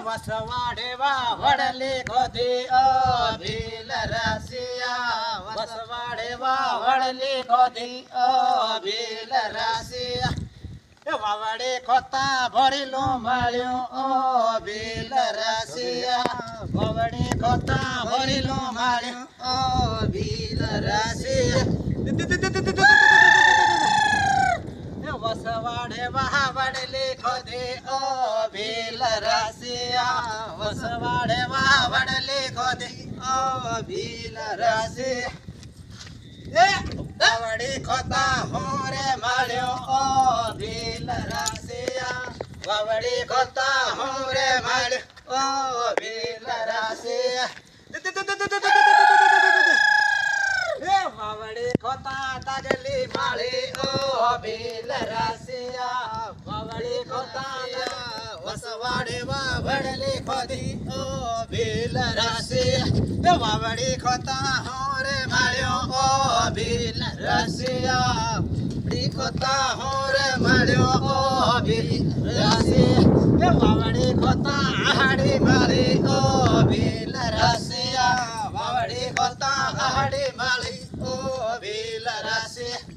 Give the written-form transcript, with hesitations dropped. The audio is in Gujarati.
વસવાડે વાવડલી ખોદી ઓ ભીલ રસિયા વસવાડે વાવડલી ખોદી ઓ ભીલ રસિયા એ વાવડે ખોતા ભરેલું મળ્યું ઓ ભીલ રસિયા વાવડે ખોતા ભરેલું મળ્યું ઓ ભીલ રસિયા વસવાડે વાવડલી ખોદી ઓ ભીલ રસિયા વસવાડે વાવડલી ખોદી ઓ ભીલ રસિયા એ વાવડી ખોતા હોરે મળ્યો ઓ ભીલ રસિયા વાવડી ખોતા હોરે મળ્યો ઓ ભીલ રસિયા વાવડી ખોતા તાજલી માળી ઓ ભીલ રસિયા વાવડી ખોતા વસવાડે વાવડલી ખોદી ઓ ભીલ રસિયા વાવડી ખોતા હોરે મળ્યો ઓ ભીલ રસિયા વાવડી ખોતા હોરે મળ્યો ઓ ભીલ રસિયા વાવડી ખોતા આહાડી માળી ઓ ભીલ રસિયા વાવડી ખોતા આહાડી માળી ઓ ભીલ રસિયા